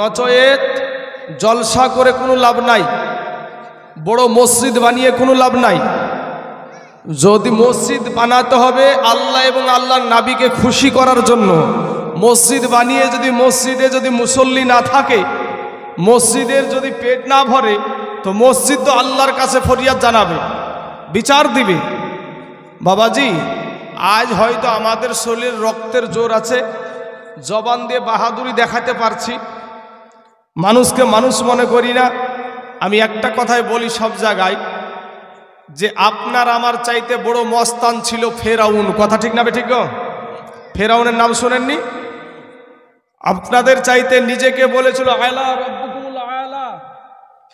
নচেত জলসা করে কোনো লাভ নাই, বড় মসজিদ বানিয়ে কোনো লাভ নাই। যদি মসজিদ বানাতে হবে আল্লাহ এবং আল্লাহর নবীকে খুশি করার জন্য, মসজিদ বানিয়ে যদি মসজিদে যদি মুসল্লি না থাকে, মসজিদের যদি পেট না ভরে, তো মসজিদ তো আল্লাহর কাছে ফরিয়াদ জানাবে, বিচার দিবে। বাবাজি, আজ হয়তো আমাদের শরীরের রক্তের জোর আছে, জবান দিয়ে বাহাদুরি দেখাতে পারছি, মানুষকে মানুষ মনে করি না। আমি একটা কথাই বলি সব জায়গায়, যে আপনার আমার চাইতে বড় মস্তান ছিল ফেরাউন। কথা ঠিক না ঠিক? ফেরাউনের নাম শোনেননি? আপনাদের চাইতে নিজেকে বলেছিল আলা রব্বুকুল আলা।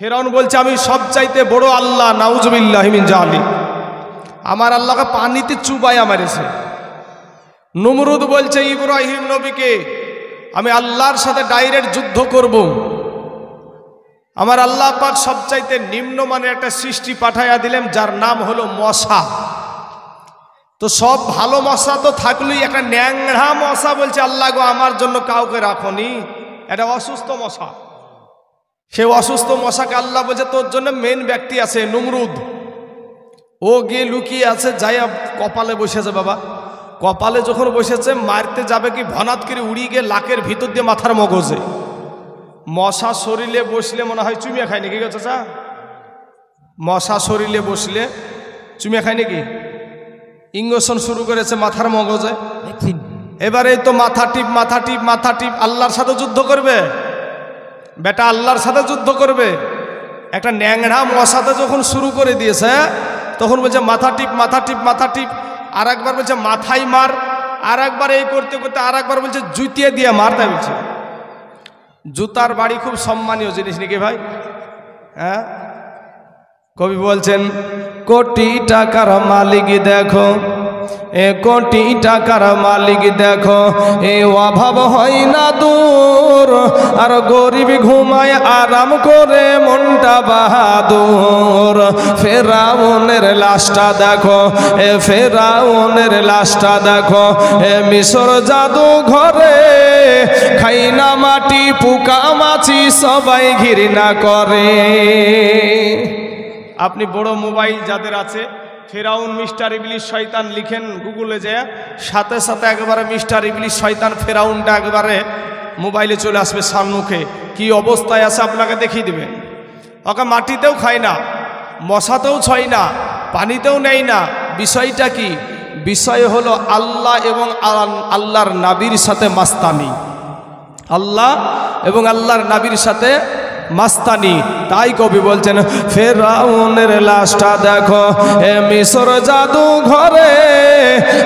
ফেরাউন বলছে আমি সব চাইতে বড় আল্লাহ, নাউজুবিল্লাহি মিন জালিক। আমার আল্লাহকে পানিতে চুবাইয়া মারেছে। নমরুদ বলছে ইব্রাহিম নবীকে আমি আল্লাহর সাথে ডাইরেক্ট যুদ্ধ করব। আমার আল্লাহ পাক সবচাইতে নিম্নমানের একটা সৃষ্টি পাঠাইয়া দিলেন, যার নাম হলো মশা। তো সব ভালো মশা তো থাকলেই একটা ন্যাংড়া মশা বলছে আল্লাহ গো আমার জন্য কাউকে রাখনি, এটা অসুস্থ মশা। সে অসুস্থ মশাকে আল্লাহ বলছে তোর জন্য মেন ব্যক্তি আছে নমরুদ। ও গিয়ে লুকিয়ে আছে, যাইয়া কপালে বসেছে। বাবা কপালে যখন বসেছে, মারতে যাবে কি ভনাত করে উড়িয়ে গিয়ে লাকের ভিতর দিয়ে মাথার মগজে। মশা শরীরে বসলে মনে হয় চুমিয়া খায় নাকি? চাচা, মশা শরীরে বসলে চুমিয়া খায় নাকি? ইঞ্জেকশন শুরু করেছে মাথার মগজে। এবারে তো মাথা টিপ মাথা টিপ মাথা টিপ, আল্লাহর সাথে যুদ্ধ করবে বেটা, আল্লাহর সাথে যুদ্ধ করবে। একটা ন্যাংড়া মশাতে যখন শুরু করে দিয়েছে, তখন বলছে মাথা টিপ মাথা টিপ মাথা টিপ, আর একবার বলছে মাথায় মার, আর একবার এই করতে করতে আর একবার বলছে জুতিয়ে দিয়ে মার। তাই বলছে জুতার বাড়ি খুব সম্মানীয় জিনিস নাকি ভাই? হ্যাঁ, কবি বলছেন কোটি টাকার মালিক দেখো, কোটি টাকার মালিক দেখো, এ অভাব হয় না দূর, আর গরিব ঘুমায় আরাম করে মনটা বাহাদুর। ফেরাউনের লাশটা দেখো, ফেরাউনের লাশটা দেখো, মিশর জাদু ঘরে, খাই না মাটি পোকা মাছি সবাই ঘৃণা করে। আপনি বড় মোবাইল যাদের আছে, ফেরাউন মিস্টার ইবলিশ শয়তান লিখেন গুগলে, যে সাথে সাথে একবারে মিস্টার ইবলিশ শয়তান ফেরাউনটা একবারে মোবাইলে চলে আসবে সম্মুখে। কি অবস্থায় আছে আপনাকে দেখিয়ে দেবে। ওকে মাটিতেও খায় না, মশাতেও ছয় না, পানিতেও নেয় না। বিষয়টা কি? বিষয় হলো আল্লাহ এবং আল্লাহর নবীর সাথে মাস্তানি, আল্লাহ এবং আল্লাহর নবীর সাথে মাস্তানি। তাই কবি বলছেন ফেরাউনের লাশটা দেখো, মিশর জাদু ঘরে,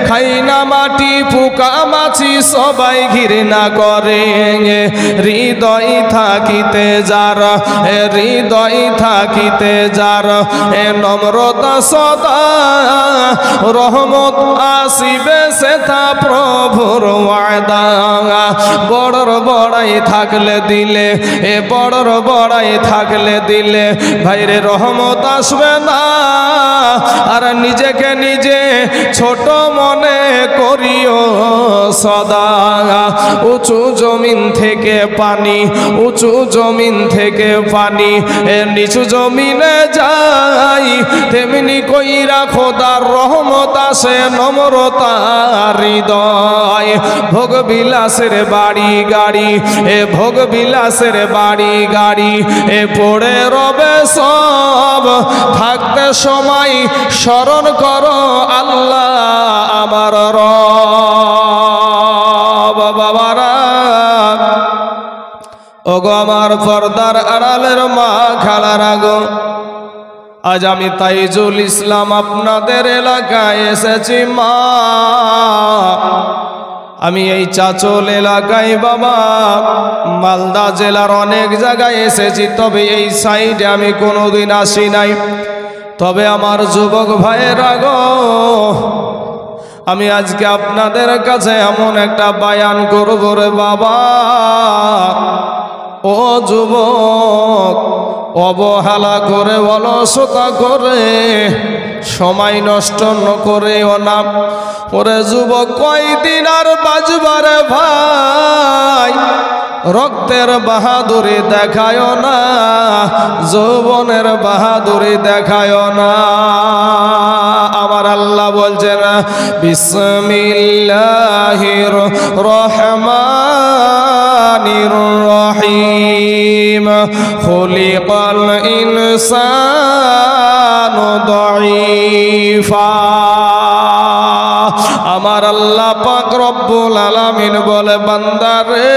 খাই না মাটি পোকা মাছি সবাই ঘৃণা করে। হৃদয় থাকিতে যার, হৃদয় থাকিতে যার, নম্রতা সদা, রহমত আসিবে সেথা প্রভুর ওয়াদা। বড়র বড়াই থাকলে দিলে, বড়র বড়াই থাকলে দিলে ভাইরে রহমত আসবে না। আর নিজেকে নিজে ছোট মনে করিও সদা। উঁচু জমিন থেকে পানি, উঁচু জমিন থেকে পানি নিচু জমিনে যাই, তেমনি কইরা খোদার রহমত আসে নম্রতা হৃদয়। ভোগ বিলাসের বাড়ি গাড়ি, ভোগ বিলাসের বাড়ি গাড়ি, পড়ে রবে সব, থাকতে সময় স্মরণ করো আল্লাহ আমার রব। বাবারা ওগো আমার পর্দার আড়ালের মা খালারা গো, আজ আমি তাইজুল ইসলাম আপনাদের এলাকায় এসেছি মা। আমি এই চাচল এলাকায় বাবা মালদা জেলার অনেক জায়গায় এসেছি, তবে এই সাইডে আমি কোনোদিন আসি নাই। তবে আমার যুবক ভাইয়েরা গো, আমি আজকে আপনাদের কাছে এমন একটা বায়ান করব রে বাবা। ও যুবক, অবহেলা করে অলসতা করে সময় নষ্ট করেও না। ওরে যুবক, কয়দিন আর বাজবারে ভাই, রক্তের বাহাদুরি দেখায় না, যৌবনের বাহাদুরি দেখায় না। আমার আল্লাহ বলছেন বিসমিল্লাহির রহমানির রহিম খুলিকাল ইনসানু দাঈফা। আমার আল্লাহ পাক রব্বুল আলামিন বলে, বান্দা রে,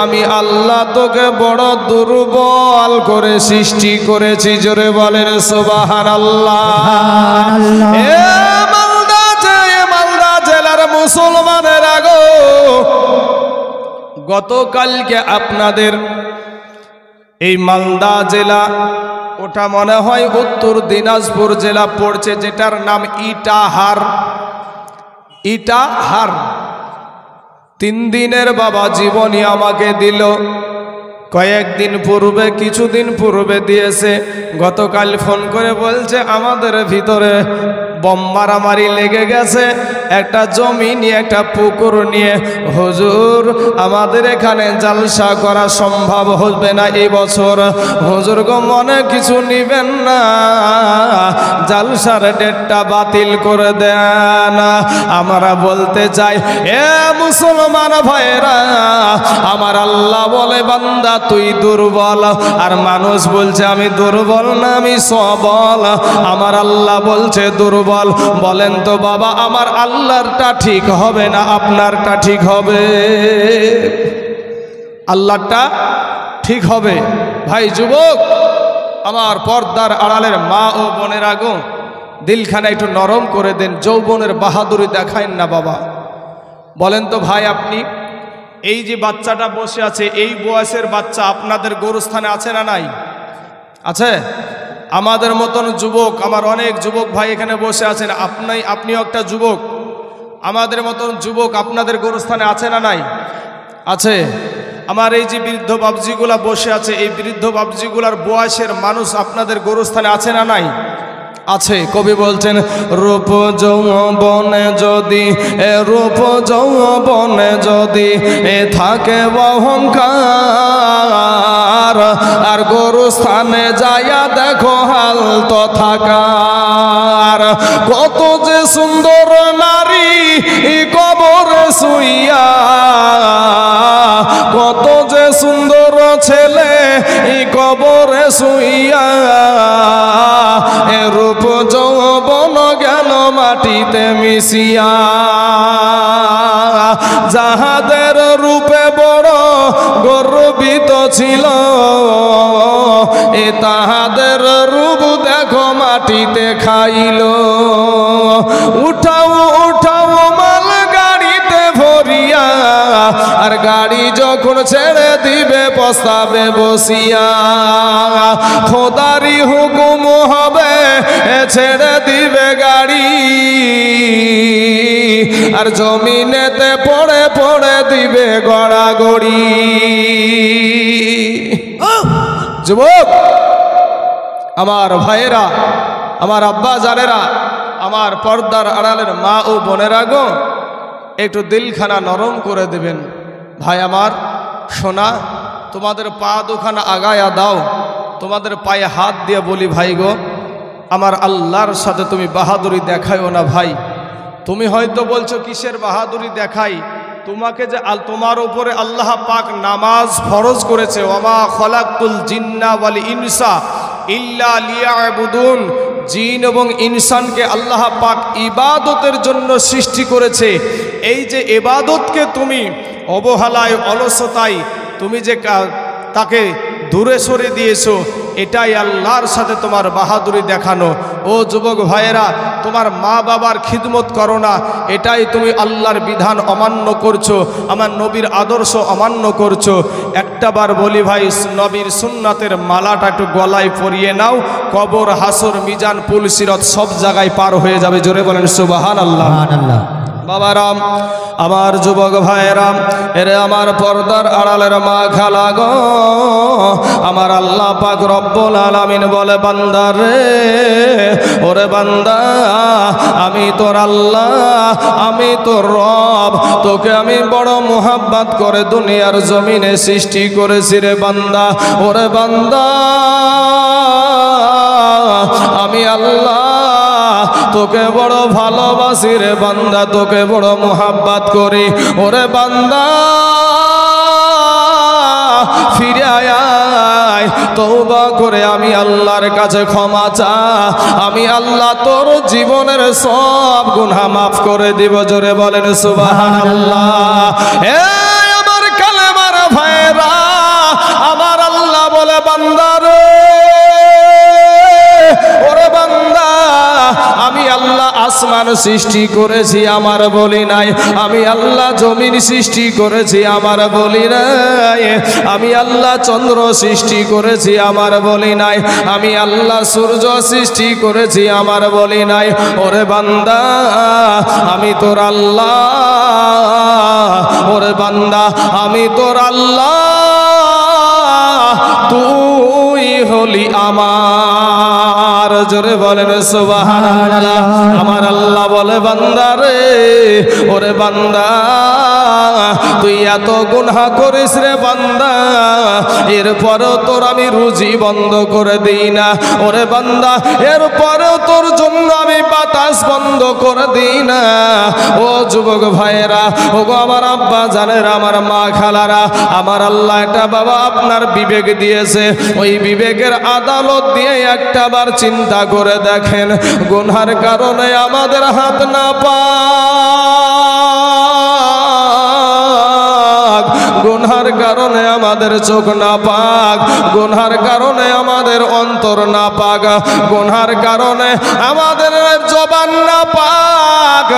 আমি আল্লাহ তোকে বড় দুর্বল করে সৃষ্টি করেছি। জোরে বলেন সুবহানাল্লাহ। এ মালদা জেলার মুসলমানের আগো, গতকালকে আপনাদের এই মালদা জেলা, ওটা মনে হয় উত্তর দিনাজপুর জেলা পড়ছে, যেটার নাম ইটাহার। 3 দিনের বাবা জীবনী আমাকে দিল। কয়েকদিন পূর্বে, কিছুদিন পূর্বে দিয়েছে। গতকাল ফোন করে বলছে আমাদের ভিতরে বম মারামারি লেগে গেছে, একটা জমি নিয়ে, একটা পুকুর নিয়ে। হুজুর, আমাদের এখানে জালসা করা সম্ভব হবে না এই বছর। হুজুর গো, মনে কিছু নিবেন না, জালসার ডেটটা বাতিল করে দেন। আমরা বলতে চাই, এ মুসলমান ভাইরা, আমার আল্লাহ বলে, বান্দা তুই দুর্বল। আর মানুষ বলছে আমি দুর্বল না, আমি সবল। আমার আল্লাহ বলছে দুর্বল। বলেন তো বাবা, আমার আল্লাহরটা ঠিক হবে না আপনারটা ঠিক হবে? আল্লাহরটা ঠিক হবে। ভাই যুবক, আমার পর্দার আড়ালের মা ও বোনেরা গো, দিলখানা একটু নরম করে দেন, যৌবনের বাহাদুরি দেখায়েন না বাবা। বলেন তো ভাই, আপনি এই যে বাচ্চাটা বসে আছে, এই বয়সের বাচ্চা আপনাদের গোরস্থানে আছে না নাই? আছে? আমাদের মতন যুবক, আমার অনেক যুবক ভাই এখানে বসে আছেন, আপনিও একটা যুবক। আমাদের মতন যুবক আপনাদের গোরস্থানে আছে না নাই? আছে। আমার এই যে বৃদ্ধ বাবজিগুলা বসে আছে, এই বৃদ্ধ বাবজিগুলার বয়সের মানুষ আপনাদের গোরস্থানে আছে না নাই? আছে। কবি বলছেন, রূপ যৌবনে যদি, রূপ যৌবনে যদি থাকে অহংকার, আর গোরস্থানে যাইয়া দেখো হাল তো থাকার। কত যে সুন্দর নারী কবরে শুইয়া, কত যে সুন্দর ছেলে কবরে শুইয়া, রূপ যৌবন গেল মাটিতে মিশিয়া। যাহাদের রূপে বড় গর্বিত ছিল, তাহাদের রূপ দেখো মাটিতে খাইল। উঠাও উঠাও মাল গাড়িতে ভরিয়া, আর গাড়ি যখন ছেড়ে দিবে পস্তাবে বসিয়া। খোদারি হুকুম হবে, ছেড়ে দিবে গাড়ি, আর জমিনেতে পড়ে পড়ে দিবে গড়াগড়ি। যুবক আমার ভাইয়েরা, আমার আব্বা জানেরা, আমার পর্দার আড়ালের মা ও বোনেরা গো, একটু দিলখানা নরম করে দেবেন। ভাই আমার সোনা, তোমাদের পা দুখানা আগায়া দাও, তোমাদের পায়ে হাত দিয়ে বলি, ভাই গো, আমার আল্লাহর সাথে তুমি বাহাদুরি দেখাইও না ভাই। তুমি হয়তো বলছো কিসের বাহাদুরি দেখাই? তোমাকে যে তোমার উপরে আল্লাহ পাক নামাজ ফরজ করেছে, ওয়ামা খলাকুল জিন্না ওয়াল ইনসা ইল্লা লিয়াবুদুন, জিন এবং ইনসানকে আল্লাহ পাক ইবাদতের জন্য সৃষ্টি করেছে। এই যে ইবাদতকে তুমি অবহেলায়, অলসতায় তুমি যে তাকে দূরে সরে দিয়েছো, এটাই আল্লাহর সাথে তোমার বাহাদুরি দেখানো। ও যুবক ভাইয়েরা, তোমার মা বাবার খিদমত করো না, এটাই তুমি আল্লাহর বিধান অমান্য করছো, আমার নবীর আদর্শ অমান্য করছো। একটাবার বলি ভাই, নবীর সুন্নাতের মালাটা একটু গলায় পরিয়ে নাও, কবর, হাসর, মিজান, পুল, সিরাত সব জায়গায় পার হয়ে যাবে। জোরে বলেন সুবহানাল্লাহ। বাবারাম, আমার যুবক ভাইরাম, এরে আমার পর্দার আড়ালের মা খালা গো, আমার আল্লাহ পাক রব্বুল আলামিন বলে বান্দা রে, ওরে বান্দা, আমি তোর আল্লাহ, আমি তোর রব, তোকে আমি বড় মোহাব্বত করে দুনিয়ার জমিনে সৃষ্টি করেছি রে বান্দা। ওরে বান্দা, আমি আল্লাহ তোকে বড় ভালোবাসি রে বান্দা, তোকে বড় মোহাব্বত করি। ওরে বান্দা, ফিরে আয়, তওবা করে আমি আল্লাহর কাছে ক্ষমা চা, আমি আল্লাহ তোর জীবনের সব গুনাহ মাফ করে দিব। জোরে বলেন সুবহানাল্লাহ। এই আমার কালেমার ভাইরা, আমার আল্লাহ বলে বান্দা রে, ওরে বান্দা, আমি আল্লাহ আসমান সৃষ্টি করেছি আমার বলি নাই, আমি আল্লাহ জমিন সৃষ্টি করেছি আমার বলি নাই, আমি আল্লাহ চন্দ্র সৃষ্টি করেছি আমার বলি নাই, আমি আল্লাহ সূর্য সৃষ্টি করেছি আমার বলি নাই। ওরে বান্দা, আমি তোর আল্লাহ, ওরে বান্দা, আমি তোর আল্লাহ, তুই হলি আমার। জোরে বলেন সুবহানাল্লাহ। আমার আল্লাহ বলে বান্দা রে, ওরে বান্দা, তুই এত গুনাহ করিস রে বান্দা, এরপরেও তোর আমি রুজি বন্ধ করে দিই না। ওরে বান্দা, এরপরেও তোর জন্য আমি বাতাস বন্ধ করে দিই না। ও যুবক ভাইয়েরা, ও গো আমার আব্বা জানেরা, আমার মা খালারা, আমার আল্লাহ একটা বাবা আপনার বিবেক দিয়েছে, ওই বিবেকের আদালত দিয়ে একটা বার চিন্তা করে দেখেন, গুনার কারণে আমাদের হাত না পাক, গুনার কারণে আমাদের চোখ না পাক, গুনার কারণে আমাদের অন্তর না পাক, গুনার কারণে আমাদের জবান না পাক।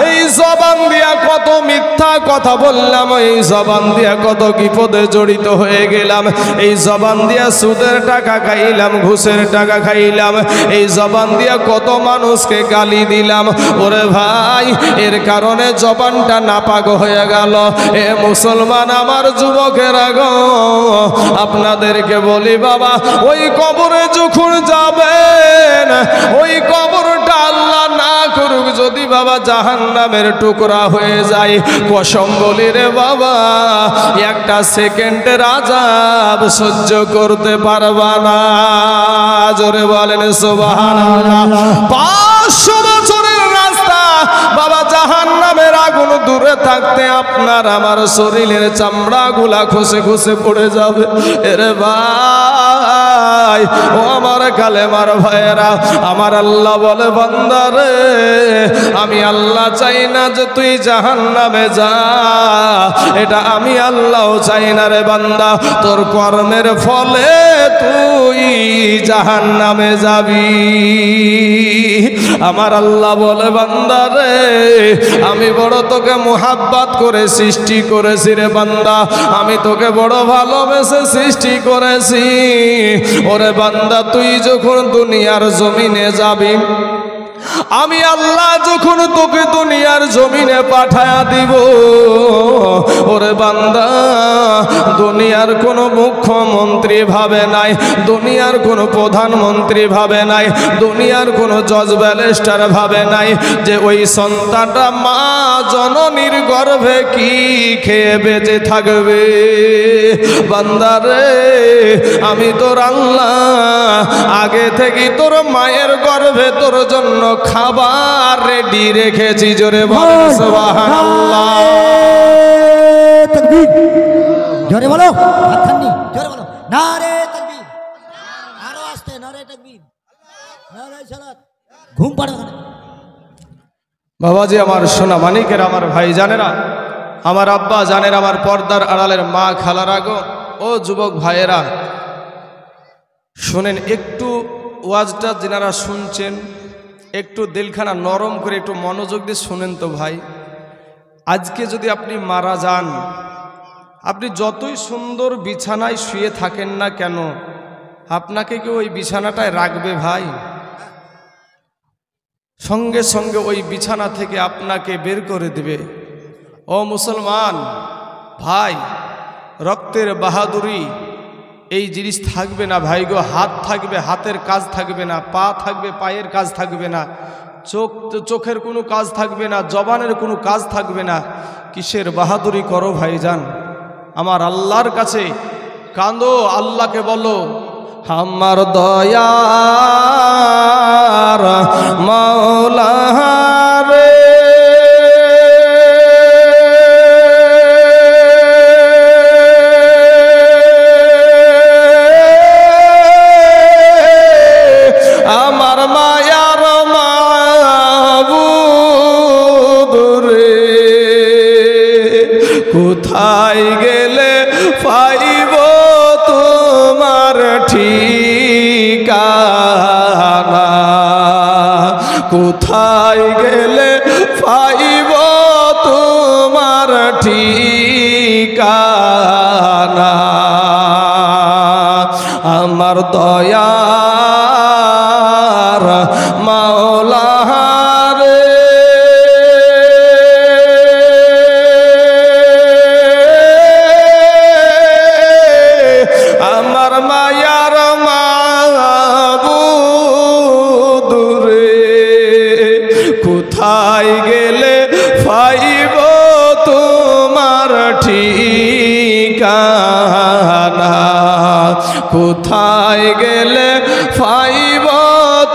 এই জবান দিয়া কত মিথ্যা কথা বললাম, এই জবান দিয়া কত বিপদে জড়িত হয়ে গেলাম, এই জবান দিয়া সুদের টাকা খাইলাম, ঘুষের টাকা খাইলাম, এই জবান দিয়া কত মানুষকে গালি দিলাম। ওরে ভাই, এর কারণে জবানটা নাপাক হয়ে গেল। এ মুসলমান আমার যুবকেরা গো, আপনাদেরকে বলি বাবা, ওই কবরে যখন যাবেন, ওই কবরটা আল্লাহ না করুক যদি বাবা জাহান্নামের টুকরা হয়ে যায়, কসম বলি রে বাবা, একটা সেকেন্ডের আযাব সহ্য করতে পারবা না। জোরে বলেন সুবহানাল্লাহ। 500 বছরের রাস্তা বাবা, জাহান্নামের আগুন দূরে থাকতে আপনার আমার শরীরের চামড়া গুলা খসে খসে পড়ে যাবে। এরে ভাই, ও আমার কালেমার ভাইয়েরা, আমার আল্লাহ বলে বান্দা রে, আমি আল্লাহ চাই না যে তুই জাহান্নামে যা, এটা আমি আল্লাহ চাই না রে বান্দা, তোর কর্মের ফলে তুই জাহান্নামে যাবি। আমার আল্লাহ বলে বান্দা রে, আমি বড় তোকে মোহাব্বত করে সৃষ্টি করেছি রে বান্দা, আমি তোকে বড় ভালোবেসে সৃষ্টি করেছি। ওরে বান্দা, তুই যখন দুনিয়ার জমিনে যাবি, আমি আল্লাহ যখন তোকে দুনিয়ার জমিনে পাঠায়া দিব, ওরে বান্দা, দুনিয়ার কোনো মুখ্যমন্ত্রী ভাবে নাই, দুনিয়ার কোনো প্রধানমন্ত্রী ভাবে নাই, দুনিয়ার কোনো জজ ব্যারিস্টার ভাবে নাই যে ওই সন্তানটা মা জননীর গর্ভে কি খেয়ে বেঁচে থাকবে। বান্দা রে, আমি তোর আল্লাহ আগে থেকে তোর মায়ের গর্ভে তোর জন্য খাবার রেডি রেখেছি। জোরে বলো সুবহানাল্লাহ। তাকবীর, জোরে বলো, হাত খাননি, জোরে বলো, নারে তাকবীর, আরো আস্তে, নারে তাকবীর, নারে সালাত। ঘুম পাড়ে ওখানে। বাবাজি আমার সোনা মানিকের, আমার ভাই জানেরা, আমার আব্বা জানেরা, আমার পর্দার আড়ালের মা খালারা গো, ও যুবক ভাইয়েরা, শোনেন একটু ওয়াজটা যারা শুনছেন, একটু দিলখানা নরম করে একটু মনোযোগ দিয়ে শুনেন তো ভাই। আজকে যদি আপনি মারা যান, আপনি যতই সুন্দর বিছানায় শুয়ে থাকেন না কেন, আপনাকে কেউ ওই বিছানাটায় রাখবে ভাই? সঙ্গে সঙ্গে ওই বিছানা থেকে আপনাকে বের করে দেবে। ও মুসলমান ভাই, রক্তের বাহাদুরি এই জিনিস থাকবে না ভাই গো। হাত থাকবে, হাতের কাজ থাকবে না। পা থাকবে, পায়ের কাজ থাকবে না। চোখের কোনো কাজ থাকবে না। জবানের কোনো কাজ থাকবে না। কিসের বাহাদুরি করো ভাইজান? আমার আল্লাহর কাছে কাঁদো, আল্লাহকে বলো, আমার দয়ার মাওলা রে, আমার মায়ার মাবুদ রে, কোথায় গেলে পাইব তোমার ঠিকানা? কোথায় গেলে পাইব তোমার ঠিকানা? আমার দয়ার মাওলা রে, আমার মায়ার মাবুদ রে, কোথায় গেলে পাইব তোমার ঠিকানা? কোথায় গেলে পাইব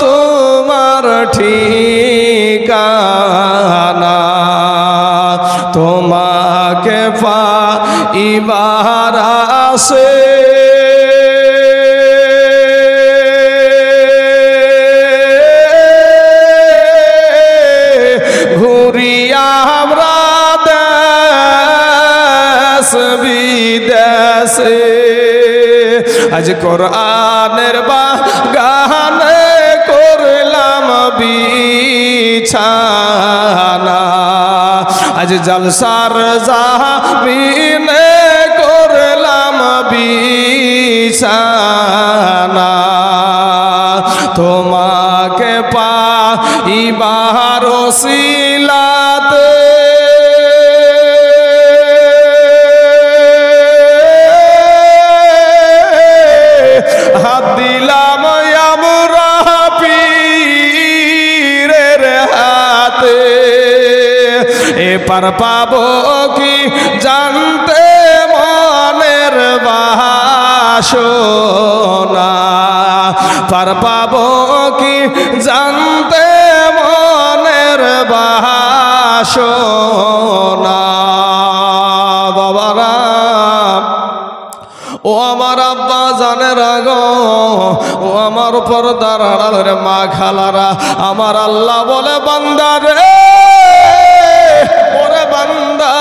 তোমার ঠিকানা? তোমাকে পাইবার আসে ঘুরিয়া আমরা দেশ বিদেশে, আজ কোরআনের বাগানে করলাম বিছানা, আজ জলসার জামিনে করলাম বিছানা। তোমাকে পাইবার ওসিলাতে হাত দিলাম আমরা পীরের হাতে, এপার পাবো কি জানতে মনের বাসনা? পার পাবো কি জানতে মনের বাসনা? বাবারা, ও আমার আব্বা জানের গো, ও আমার পর্দার আড়ালের মা খালারা, আমার আল্লাহ বলে, বান্দা রে, ওরে বান্দা,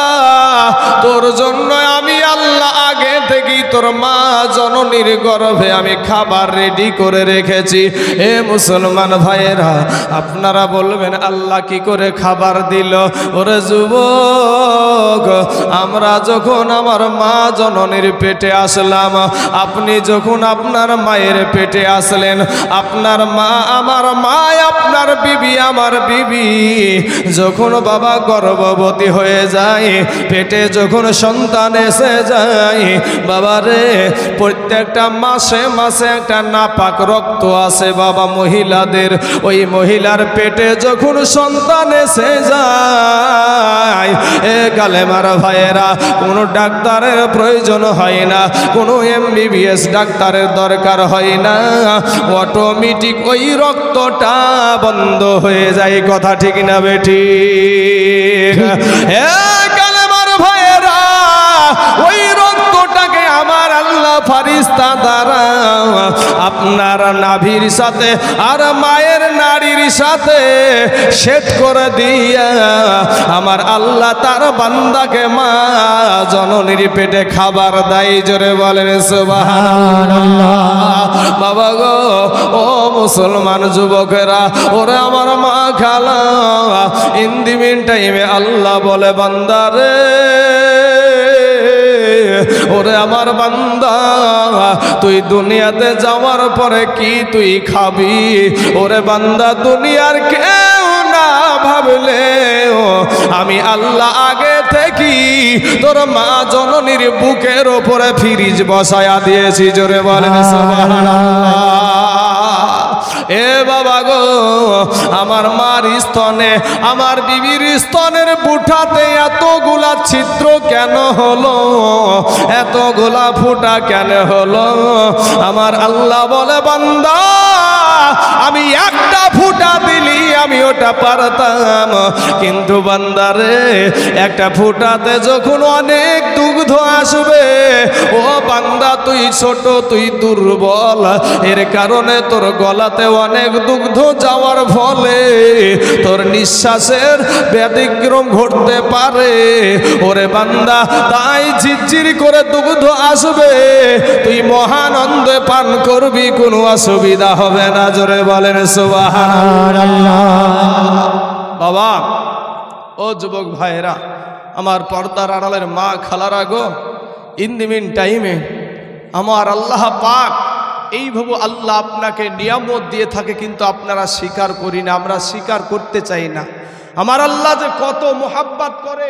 তোর জন্য আমি আল্লাহ আগে থেকেই তোর মা জননীর গর্ভে আমি খাবার রেডি করে রেখেছি। এ মুসলমান ভাইয়েরা, আপনারা বলবেন আল্লাহ কি করে খাবার দিল? ওরে যুবক, আমরা যখন আমার মা জননীর পেটে আসলাম, আপনি যখন আপনার মায়ের পেটে আসলেন, আপনার মা আমার মা, আপনার বিবি আমার বিবি যখন বাবা গর্ভবতী হয়ে যায়, পেটে যখন সন্তান এসে যায়, বাবা রে, প্রত্যেকটা মাসে মাসে একটা নাপাক রক্ত আসে বাবা মহিলাদের। ওই মহিলার পেটে যখন সন্তান এসে যায়, এ কালেমার ভাইয়েরা, কোনো ডাক্তারের প্রয়োজন হয় না, কোনো MBBS ডাক্তারের দরকার হয় না, অটোমেটিক ওই রক্তটা বন্ধ হয়ে যায়। কথা ঠিক না বেঠিক? কালেমার ভাইয়েরা, ওই রক্তটাকে আমার আল্লাহ ফারিস্তা দ্বারা আপনার নাভির সাথে আর মায়ের নাড়ির সাথে সেট করে দিয়া আমার আল্লাহ তার বান্দাকে মা জননীর পেটে খাবার দেয়। জোরে বলেন সুবহানাল্লাহ। বাবা গো, ও মুসলমান যুবকেরা, ওরে আমার মা খালা, ইন দি মিন টাইমে আল্লাহ বলে, বান্দা রে, ওরে আমার বান্দা, তুই দুনিয়াতে যাওয়ার পরে কি তুই খাবি? ওরে বান্দা, দুনিয়ার কেউ ভাবলেও আমি আল্লাহ আগে থেকে তোর মা জননীর বুকের ওপরে ফ্রিজ বসায়া দিয়েছি। জোরে বলেন সুবহানাল্লাহ। এ বাবা গো, আমার মার স্তনে, আমার বিবির স্তনের বুঠাতে এতগুলা ছিদ্র কেন হলো, এতগুলা ফুটা কেন হলো? আমার আল্লাহ বলে, বান্দা আমি একটা ফুটা দিলি আমি ওটা পারতাম, কিন্তু বান্দারে একটা ফুটাতে যখন অনেক দুগ্ধ আসবে, ও বান্দা তুই ছোট, তুই দুর্বল, এর কারণে তোর গলাতে অনেক দুগ্ধ যাওয়ার ফলে তোর নিঃশ্বাসের ব্যতিক্রম ঘটতে পারে। ওরে বান্দা, তাই ঝিরঝির করে দুগ্ধ আসবে, তুই মহানন্দে পান করবি, কোনো অসুবিধা হবে না। জোরে বলেন সুবহানাল্লাহ। বাবা, ও যুবক ভাইরা, আমার পর্দার আড়ালের মা খালারা গো, ইন দি মিন টাইমে আমার আল্লাহ পাক এইভাবে আল্লাহ আপনাকে নিয়ামত দিয়ে থাকে, কিন্তু আপনারা স্বীকার করি না, আমরা স্বীকার করতে চাই না। আমার আল্লাহ যে কত মোহাব্বত করে,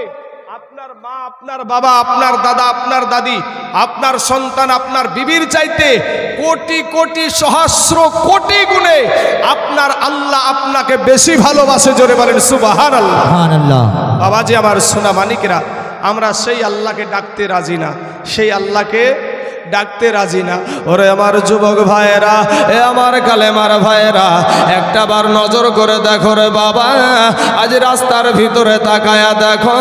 আপনার মা, আপনার বাবা, আপনার দাদা, আপনার দাদি, আপনার সন্তান, আপনার বিবির চাইতে কোটি কোটি সহস্র কোটি গুণে আপনার আল্লাহ আপনাকে বেশি ভালোবাসে। জোরে বলেন সুবহানাল্লাহ। বাবাজি আমার সোনা মানিকেরা, আমরা সেই আল্লাহকে ডাকতে রাজি না, সেই আল্লাহকে ডাকতে রাজি না। ওরে আমার যুবক ভাইয়েরা, এ আমার কালেমার ভাইয়েরা, একটা বার নজর করে দেখো রে বাবা, আজ রাস্তার ভিতরে তাকায়া দেখো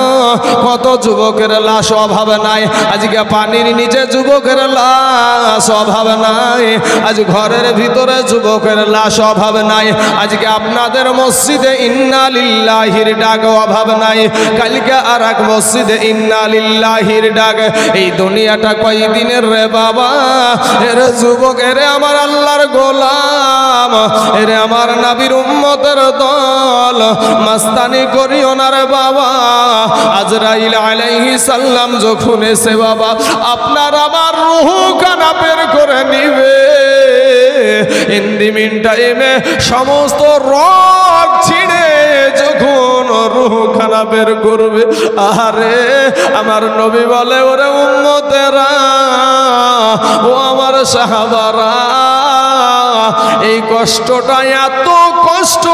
কত যুবকের লাশ অভাব নাই। আজকে পানির নিচে যুবকের লাশ অভাব নাই, আজ ঘরের ভিতরে যুবকের লাশ অভাব নাই। আজকে আপনাদের মসজিদে ইন্না লিল্লাহির ডাক অভাব নাই, কালকে আর এক মসজিদে ইন্না লিল্লাহির ডাক। এই দুনিয়াটা কয়দিনের রে বাবা? এরে যুবক, এরে আমার আল্লাহর গোলাম, এরে আমার নবীর উম্মতের দল, মাস্তানি করিও না রে বাবা। আজরাইল আলাইহিস সালাম যখন এসে বাবা আপনার আমার রূহ কানা বের করে নিবে, ইন দি মিন টাইমে সমস্ত রগ ছিঁড়ে যখন রূহ খানা বের করবে, আরে আমার নবী বলে, ওরে উম্মতেরা, ও আমার সাহাবারা, এই কষ্টটা এত কষ্ট,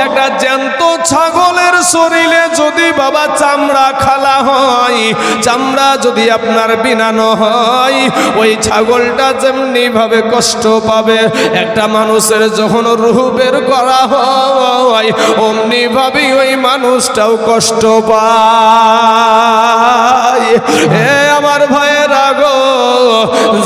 একটা জ্যান্ত ছাগলের শরীরে যদি বাবা চামড়া খালা হয়, চামড়া যদি আপনার বিনানো হয়, ওই ছাগলটা যেমনি ভাবে কষ্ট পাবে, একটা মানুষের যখন রূহ বের করা হয় অমনি ভাবে ওই মানুষটাও কষ্ট পায়। হে আমার ভাইয়েরা গো,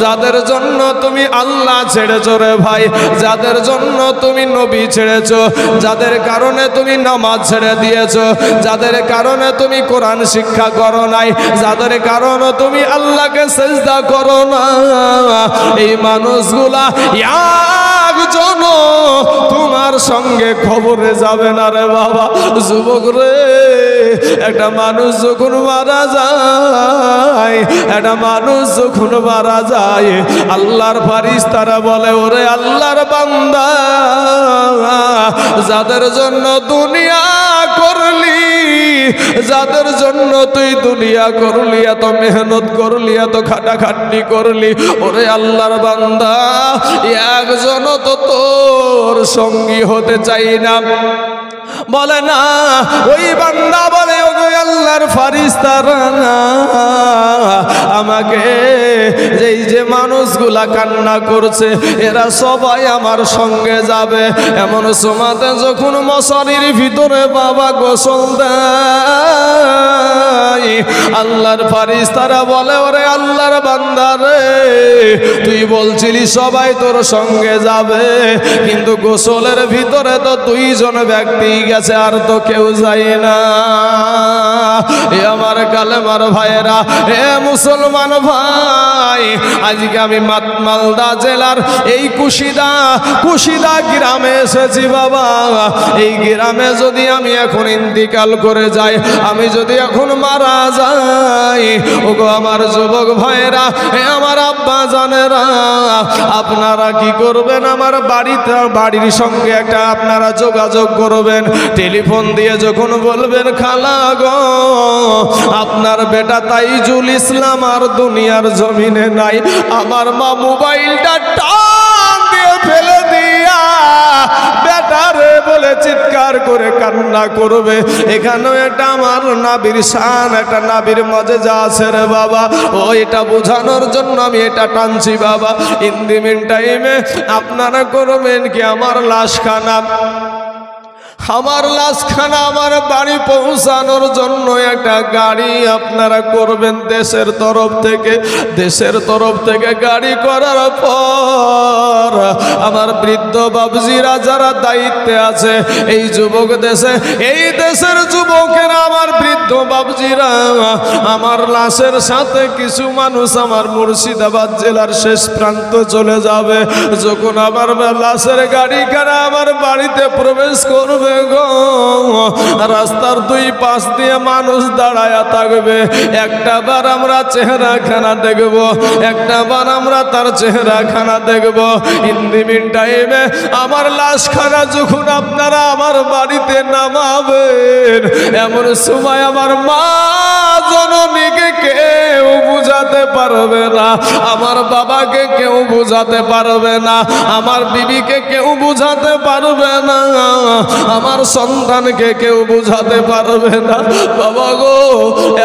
যাদের জন্য তুমি আল্লাহ ছেড়েছো রে ভাই, যাদের জন্য তুমি নবী ছেড়েছো, যাদের কারণে তুমি নামাজ ছেড়ে দিয়েছো, যাদের কারণে তুমি কোরআন শিক্ষা করো নাই, যাদের কারণে তুমি আল্লাহকে সিজদা করো না, এই মানুষগুলা একজন তোমার সঙ্গে খবরে যাবে না রে বাবা। যুবক রে, একটা মানুষ যখন মারা যায়, একটা মানুষ যখন মারা যায়, আল্লাহর ফারিস্তারা বলে, ওরে আল্লাহর বান্দা, যাদের জন্য দুনিয়া করলি, যাদের জন্য তুই দুনিয়া করলি, এত মেহনত করলি, এত খাটাখাটনি করলি, ওরে আল্লাহর বান্দা, একজন তো তোর সঙ্গী হতে চাই না। বলে না, ওই বান্দা বলে, ওগো আল্লাহর ফারিস্তারা, আমাকে যেই যে মানুষগুলা কান্না করছে এরা সবাই আমার সঙ্গে যাবে। এমন সময়তে যখন মশারির ভিতরে বাবা গোসল দেয়, আল্লাহর ফারিস্তারা বলে, ওরে আল্লাহর বান্দা রে, তুই বলছিলি সবাই তোর সঙ্গে যাবে, কিন্তু গোসলের ভিতরে তো দুইজন ব্যক্তি গেছে, আর তো কেউ যায় না। এ আমার কালেমার ভাইয়েরা, এ মুসলমান ভাই, আজকে আমি মালদা জেলার এই কুশিদা গ্রামে এসেছি বাবা। এই গ্রামে যদি আমি এখন ইন্তিকাল করে যাই, আমি যদি এখন মারা যাই, ওগো আমার যুবক ভাইয়েরা, এ আমার আব্বা জানেরা, আপনারা কি করবেন, আমার বাড়ির সঙ্গে একটা আপনারা যোগাযোগ করবেন, টেলিফোন দিয়ে যখন বলবেন খালা গো আপনার বেটা তাইজুল ইসলাম আর দুনিয়ার জমিনে নাই, আমার মা মোবাইলটা টান দিয়ে ফেলে দিয়া বেটারে বলে চিৎকার করে কান্না করবে। এখানেও এটা আমার নাবির শান, একটা নাবির মজেজা আছে রে বাবা, ও এটা বোঝানোর জন্য আমি এটা টানছি বাবা। ইন দি মিন টাইমে আপনারা করবেন কি, আমার লাশখানা আমার বাড়ি পৌঁছানোর জন্য একটা গাড়ি আপনারা করবেন দেশের তরফ থেকে গাড়ি করার পর আমার বৃদ্ধ বাবজিরা যারা দায়িত্বে আছে এই যুবক দেশে, এই দেশের যুবকেরা, আমার বৃদ্ধ বাবজিরা আমার লাশের সাথে কিছু মানুষ আমার মুর্শিদাবাদ জেলার শেষ প্রান্ত চলে যাবে। যখন আমার লাশের গাড়িখানা আমার বাড়িতে প্রবেশ করবে গো, রাস্তার দুই পাশ দিয়ে মানুষ দাঁড়ায়া থাকবে, একটা বার আমরা চেহারাখানা দেখব, একটা বার আমরা তার চেহারাখানা দেখব। ইন দি মিন টাইমে আমার লাশখানা যখন আপনারা আমার বাড়িতে নামাবেন, এমন সময় আমার মা জননীকে কেউ বুঝাতে পারবে না, আমার বাবাকে কেউ বুঝাতে পারবে না, আমার বিবিকে কেউ বুঝাতে পারবে না, আমার সন্তানকে কেউ বুঝাতে পারবে না। বাবা গো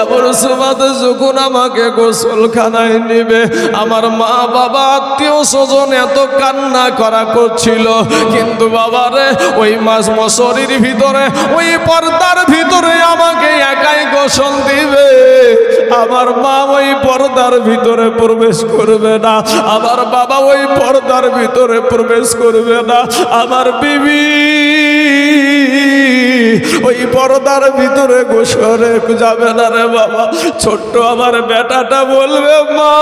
এমন সময় যখন আমাকে গোসলখানায় নিবে, আমার মা বাবা আত্মীয় স্বজন এত কান্না করা করছিল, কিন্তু বাবারে ওই মাস মশরির ভিতরে, ওই পর্দার ভিতরে আমাকে একাই গোসল দিবে, আমার মা ওই পর্দার ভিতরে প্রবেশ করবে না, আমার বাবা ওই পর্দার ভিতরে প্রবেশ করবে না, আমার বিবি ওই পর্দার ভিতরে গোসলে যাবে না রে বাবা। ছোট্ট আমার বেটাটা বলবে মা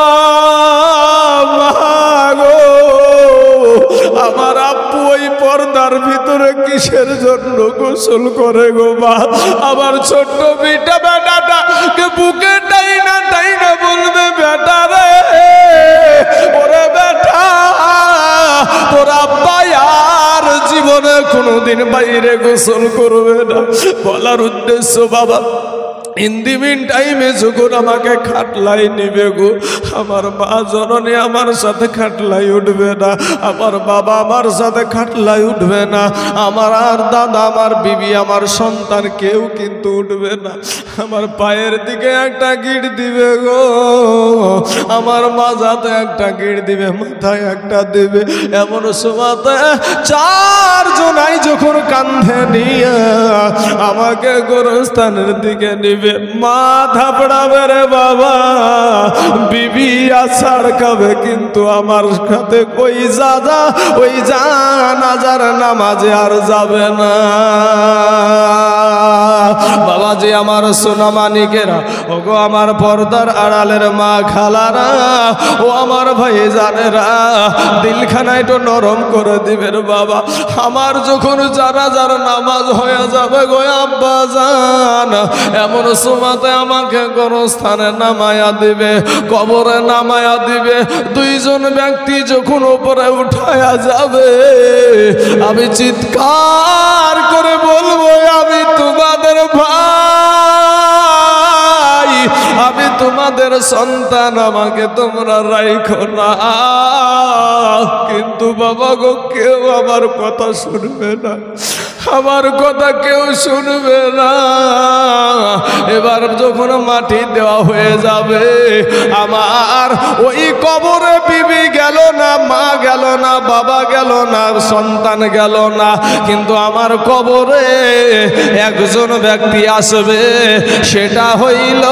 গো আমার আব্বু ওই পর্দার ভিতরে কিসের জন্য গোসল করে গো মা। আমার ছোট্ট বেটাটাকে বুকে টাইনা বলবে বেটা রে, ওরে বেটা তোর আব্বা আর জীবনে কোনোদিন বাইরে গোসল করবে না। বলার উদ্দেশ্য বাবা, ইন দি মিন টাইমে যখন আমাকে খাটলাই নিবে গো, আমার মা জননী আমার সাথে খাটলাই উঠবে না, আমার বাবা আমার সাথে খাটলাই উঠবে না, আমার আর দাদা, আমার বিবি, আমার সন্তান কেউ কিন্তু উঠবে না। আমার পায়ের দিকে একটা গিট দিবে গো, আমার মাজাতে একটা গিট দিবে, মাথায় একটা দিবে। এমন সময়তে চারজনাই যখন কান্ধে নিয়ে আমাকে গোরস্থানের দিকে নিবে, মা থাপড়াবে রে বাবা, বিবি আছাড় খাবে, কিন্তু আমার সাথে ওই জানাজার নামাজে আর যাবে না। বাবাজি আমার সোনা মানিকেরা, ওগো আমার পর্দার আড়ালের মা খালারা, ও আমার ভাই জানেরা, দিলখানা একটু নরম করে দিবেন বাবা। আমার যখন জানাজার নামাজ হয়ে যাবে গো আব্বা জান, এমন সময়তে আমাকে গোরস্থানে নামায়া দিবে, কবরে নামায়া দিবে। দুইজন ব্যক্তি যখন উপরে উঠায়া যাবে, আমি চিৎকার করে বলবো আমি তোমাদের ভাই, আমি তোমাদের সন্তান, আমাকে তোমরা রাইখো না। কিন্তু বাবা গো কেউ আমার কথা শুনবে না, আমার কথা কেউ শুনবে না। এবার যখন মাটি দেওয়া হয়ে যাবে, আমার ওই কবরে বিবি গেল না, মা গেল না, বাবা গেল না, সন্তান গেল না, কিন্তু আমার কবরে একজন ব্যক্তি আসবে, সেটা হইল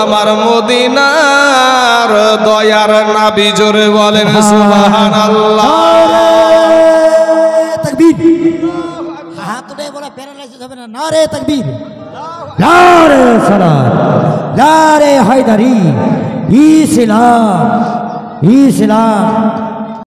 আমার মদিনার দয়ার নবী। জোরে বলেন সুবহানাল্লাহ। হাত উঠে বলা প্যারালাইসিস হবে না, নারে তাকবীর, নারে সালাত, নারে হায়দারি, ইসলাম, ইসলাম।